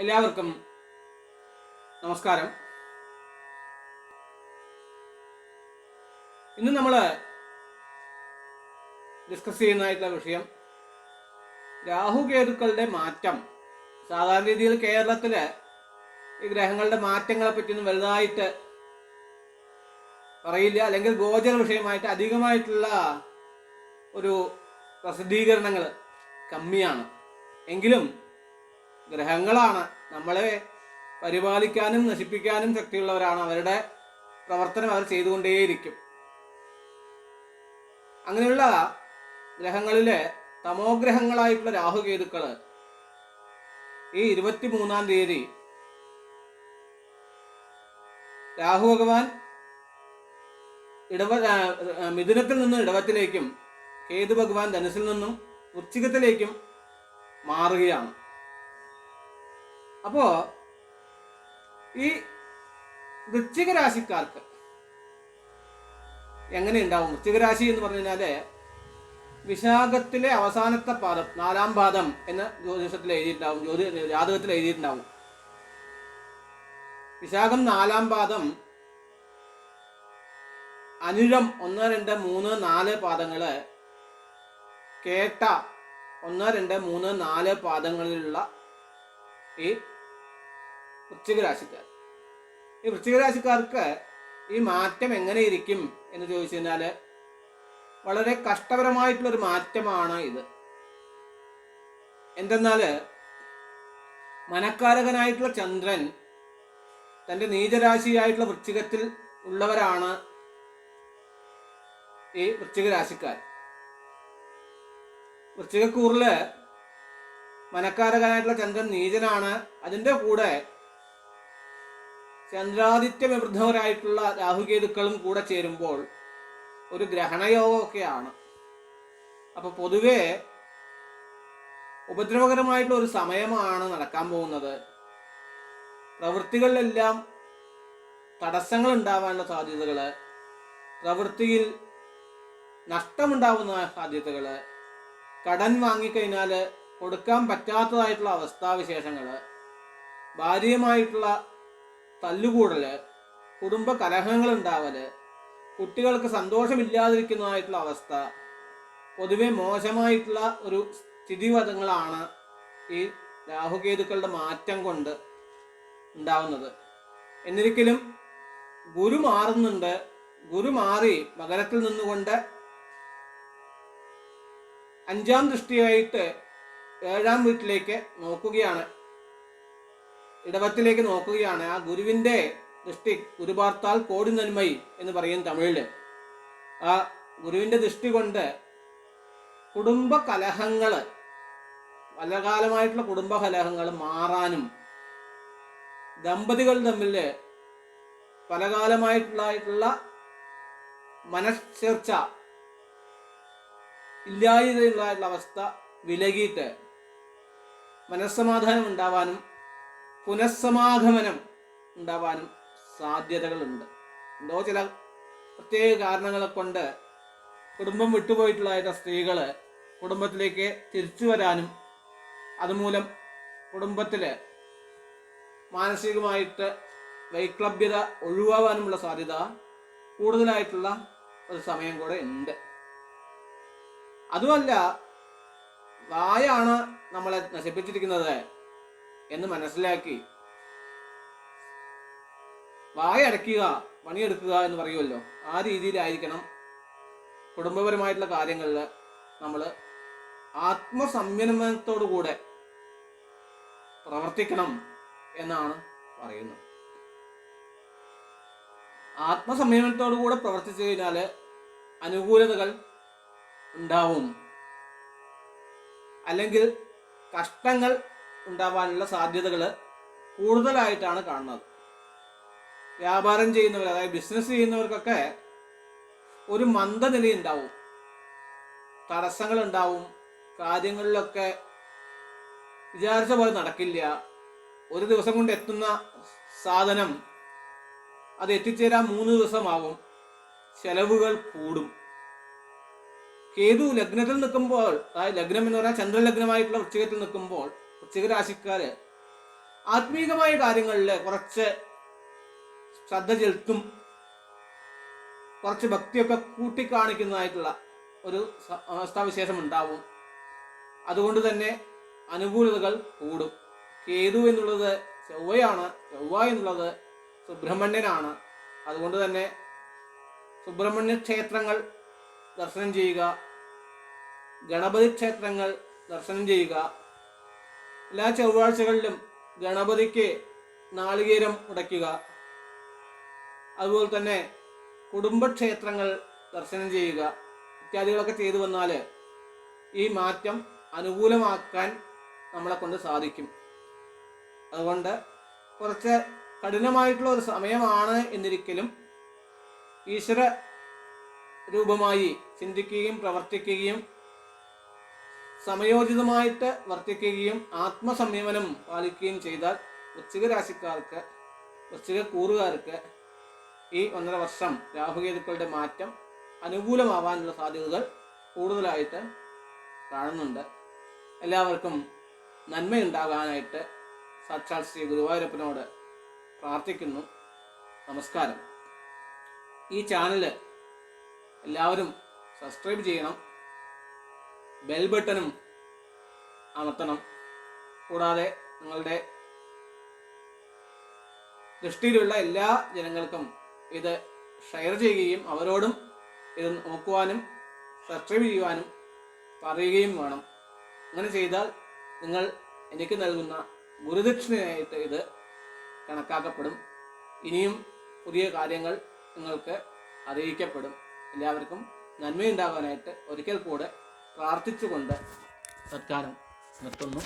എല്ലാവർക്കും നമസ്കാരം. ഇന്ന് നമ്മൾ ഡിസ്കസ് ചെയ്യുന്നതായിട്ടുള്ള വിഷയം രാഹുകേതുക്കളുടെ മാറ്റം. സാധാരണ രീതിയിൽ കേരളത്തിൽ ഈ ഗ്രഹങ്ങളുടെ മാറ്റങ്ങളെ പറ്റിയൊന്നും വലുതായിട്ട് പറയില്ല, അല്ലെങ്കിൽ ഗോചര വിഷയമായിട്ട് അധികമായിട്ടുള്ള ഒരു പ്രസിദ്ധീകരണങ്ങൾ കമ്മിയാണ്. എങ്കിലും ഗ്രഹങ്ങളാണ്, നമ്മളെ പരിപാലിക്കാനും നശിപ്പിക്കാനും ശക്തിയുള്ളവരാണ്. അവരുടെ പ്രവർത്തനം അവർ ചെയ്തുകൊണ്ടേയിരിക്കും. അങ്ങനെയുള്ള ഗ്രഹങ്ങളിലെ തമോഗ്രഹങ്ങളായിട്ടുള്ള രാഹുകേതുക്കൾ ഈ 23-ാം തീയതി രാഹു ഭഗവാൻ മിഥുനത്തിൽ നിന്നും ഇടവത്തിലേക്കും കേതു ഭഗവാൻ ധനുസിൽ നിന്നും വൃശ്ചികത്തിലേക്കും മാറുകയാണ്. അപ്പോ ഈ വൃശ്ചിക രാശിക്കാർക്ക് എങ്ങനെ ഉണ്ടാവും? വൃശ്ചിക രാശി എന്ന് പറഞ്ഞു കഴിഞ്ഞാല് വിശാഖത്തിലെ അവസാനത്തെ പാദം, 4-ാം പാദം എന്ന് ജ്യോതിഷത്തിൽ എഴുതിയിട്ടുണ്ടാവും, ജാതകത്തിൽ എഴുതിയിട്ടുണ്ടാവും. വിശാഖം 4-ാം പാദം, അനിഴം 1, 2, 3, 4 പാദങ്ങള്, കേട്ട 1, 2, 3, 4 പാദങ്ങളിലുള്ള ഈ വൃശ്ചിക രാശിക്കാർ. ഈ വൃശ്ചിക രാശിക്കാർക്ക് ഈ മാറ്റം എങ്ങനെ ഇരിക്കും എന്ന് ചോദിച്ചു കഴിഞ്ഞാല് വളരെ കഷ്ടകരമായിട്ടുള്ളൊരു മാറ്റമാണ് ഇത്. എന്തെന്നാല് മനക്കാരകനായിട്ടുള്ള ചന്ദ്രൻ തൻ്റെ നീചരാശിയായിട്ടുള്ള വൃശ്ചികത്തിൽ ഉള്ളവരാണ് ഈ വൃശ്ചിക രാശിക്കാർ. വൃശ്ചികക്കൂറില് മനക്കാരകനായിട്ടുള്ള ചന്ദ്രൻ നീചനാണ്. അതിൻ്റെ കൂടെ ചന്ദ്രാദിത്യ വിവൃദ്ധവരായിട്ടുള്ള രാഹുകേതുക്കളും കൂടെ ചേരുമ്പോൾ ഒരു ഗ്രഹണയോഗമൊക്കെയാണ്. അപ്പൊ പൊതുവെ ഉപദ്രവകരമായിട്ടുള്ള ഒരു സമയമാണ് നടക്കാൻ പോകുന്നത്. പ്രവൃത്തികളിലെല്ലാം തടസ്സങ്ങൾ ഉണ്ടാവാനുള്ള സാധ്യതകള്, പ്രവൃത്തിയിൽ നഷ്ടമുണ്ടാവുന്ന സാധ്യതകള്, കടൻ വാങ്ങിക്കഴിഞ്ഞാൽ കൊടുക്കാൻ പറ്റാത്തതായിട്ടുള്ള അവസ്ഥാവിശേഷങ്ങള്, ഭാര്യയുമായിട്ടുള്ള തല്ലുകൂടല്, കുടുംബ കലഹങ്ങൾ ഉണ്ടാവല്, കുട്ടികൾക്ക് സന്തോഷമില്ലാതിരിക്കുന്നതായിട്ടുള്ള അവസ്ഥ, പൊതുവെ മോശമായിട്ടുള്ള ഒരു സ്ഥിതിവദങ്ങളാണ് ഈ രാഹുകേതുക്കളുടെ മാറ്റം കൊണ്ട് ഉണ്ടാവുന്നത്. എന്നിരിക്കലും ഗുരു മാറുന്നുണ്ട്. ഗുരു മാറി മകരത്തിൽ നിന്നുകൊണ്ട് 5-ാം ദൃഷ്ടിയായിട്ട് 7-ാം വീട്ടിലേക്ക് നോക്കുകയാണ്, ഇടവത്തിലേക്ക് നോക്കുകയാണ്. ആ ഗുരുവിന്റെ ദൃഷ്ടി, ഗുരുപാർത്താൽ കോടി നന്മൈ എന്ന് പറയും തമിഴില്. ആ ഗുരുവിന്റെ ദൃഷ്ടി കൊണ്ട് കുടുംബ കലഹങ്ങള്, പലകാലമായിട്ടുള്ള കുടുംബ കലഹങ്ങൾ മാറാനും, ദമ്പതികൾ തമ്മിൽ പലകാലമായിട്ടുള്ള മനഃചേർച്ച ഇല്ലായ്മയുള്ള അവസ്ഥ വിലകിയിട്ട് മനസ്സമാധാനം ഉണ്ടാവാനും പുനഃസമാഗമനം ഉണ്ടാവാനും സാധ്യതകളുണ്ട്. എന്തോ ചില പ്രത്യേക കാരണങ്ങളെ കൊണ്ട് കുടുംബം വിട്ടുപോയിട്ടുള്ള സ്ത്രീകള് കുടുംബത്തിലേക്ക് തിരിച്ചു വരാനും അതുമൂലം കുടുംബത്തില് മാനസികമായിട്ട് വൈക്ലഭ്യത ഒഴിവാകാനുമുള്ള സാധ്യത കൂടുതലായിട്ടുള്ള ഒരു സമയം കൂടെ ഉണ്ട്. അതുമല്ല, വായാണ് നമ്മളെ നശിപ്പിച്ചിരിക്കുന്നത് എന്ന് മനസ്സിലാക്കി വായ അടയ്ക്കുക, പണിയെടുക്കുക എന്ന് പറയുമല്ലോ, ആ രീതിയിലായിരിക്കണം കുടുംബപരമായിട്ടുള്ള കാര്യങ്ങളിൽ നമ്മൾ ആത്മസംയമനത്തോടുകൂടെ പ്രവർത്തിക്കണം എന്നാണ് പറയുന്നത്. ആത്മസംയമനത്തോടുകൂടെ പ്രവർത്തിച്ചു കഴിഞ്ഞാൽ അനുകൂലതകൾ ഉണ്ടാവും, അല്ലെങ്കിൽ കഷ്ടങ്ങൾ ഉണ്ടാവാനുള്ള സാധ്യതകൾ കൂടുതലായിട്ടാണ് കാണുന്നത്. വ്യാപാരം ചെയ്യുന്നവർ, അതായത് ബിസിനസ് ചെയ്യുന്നവർക്കൊക്കെ ഒരു മന്ദനില ഉണ്ടാവും, തടസ്സങ്ങൾ ഉണ്ടാവും, കാര്യങ്ങളിലൊക്കെ വിചാരിച്ച പോലെ നടക്കില്ല. ഒരു ദിവസം കൊണ്ട് എത്തുന്ന സാധനം അത് എത്തിച്ചേരാൻ 3 ദിവസമാവും, ചെലവുകൾ കൂടും. കേതു ലഗ്നത്തിൽ നിൽക്കുമ്പോൾ, അതായത് ലഗ്നം എന്ന് പറഞ്ഞാൽ ചന്ദ്രലഗ്നമായിട്ടുള്ള വൃശ്ചികത്തിൽ നിൽക്കുമ്പോൾ വൃശ്ചിക രാശിക്കാര് ആത്മീകമായ കാര്യങ്ങളിൽ കുറച്ച് ശ്രദ്ധ ചെലുത്തും, കുറച്ച് ഭക്തിയൊക്കെ കൂട്ടിക്കാണിക്കുന്നതായിട്ടുള്ള ഒരു അവസ്ഥാവിശേഷം ഉണ്ടാവും. അതുകൊണ്ട് തന്നെ അനുകൂലതകൾ കൂടും. കേതു എന്നുള്ളത് ചൊവ്വയാണ്, ചൊവ്വ എന്നുള്ളത് സുബ്രഹ്മണ്യനാണ്. അതുകൊണ്ട് തന്നെ സുബ്രഹ്മണ്യ ക്ഷേത്രങ്ങൾ ദർശനം ചെയ്യുക, ഗണപതി ക്ഷേത്രങ്ങൾ ദർശനം ചെയ്യുക. എല്ലാ ചൊവ്വാഴ്ചകളിലും ഗണപതിക്ക് നാളികേരം ഉടയ്ക്കുക. അതുപോലെ തന്നെ കുടുംബക്ഷേത്രങ്ങൾ ദർശനം ചെയ്യുക ഇത്യാദികളൊക്കെ ചെയ്തു വന്നാൽ ഈ മാറ്റം അനുകൂലമാക്കാൻ നമ്മളെ കൊണ്ട് സാധിക്കും. അതുകൊണ്ട് കുറച്ച് കഠിനമായിട്ടുള്ള ഒരു സമയമാണ് എന്നിരിക്കലും ഈശ്വര രൂപമായി ചിന്തിക്കുകയും പ്രവർത്തിക്കുകയും സമയോചിതമായിട്ട് വർത്തിക്കുകയും ആത്മസംയമനം പാലിക്കുകയും ചെയ്താൽ വൃശ്ചിക രാശിക്കാർക്ക്, വൃശ്ചിക കൂറുകാർക്ക് ഈ 1.5 വർഷം രാഹുകേതുക്കളുടെ മാറ്റം അനുകൂലമാവാനുള്ള സാധ്യതകൾ കൂടുതലായിട്ട് കാണുന്നുണ്ട്. എല്ലാവർക്കും നന്മയുണ്ടാകാനായിട്ട് സാക്ഷാൽ ശ്രീ ഗുരുവായൂരപ്പനോട് പ്രാർത്ഥിക്കുന്നു. നമസ്കാരം. ഈ ചാനൽ എല്ലാവരും സബ്സ്ക്രൈബ് ചെയ്യണം, ബെൽ ബട്ടണും അമർത്തണം. കൂടാതെ നിങ്ങളുടെ ദൃഷ്ടിയിലുള്ള എല്ലാ ജനങ്ങൾക്കും ഇത് ഷെയർ ചെയ്യുകയും അവരോടും ഇത് നോക്കുവാനും സബ്സ്ക്രൈബ് ചെയ്യുവാനും പറയുകയും വേണം. അങ്ങനെ ചെയ്താൽ നിങ്ങൾ എനിക്ക് നൽകുന്ന ഗുരുദക്ഷിണയായിട്ട് ഇത് കണക്കാക്കപ്പെടും. ഇനിയും പുതിയ കാര്യങ്ങൾ നിങ്ങൾക്ക് അറിയിക്കപ്പെടും. എല്ലാവർക്കും നന്മയുണ്ടാകാനായിട്ട് ഒരിക്കൽ കൂടെ പ്രാർത്ഥിച്ചുകൊണ്ട് സത്കാരം നിർത്തുന്നു.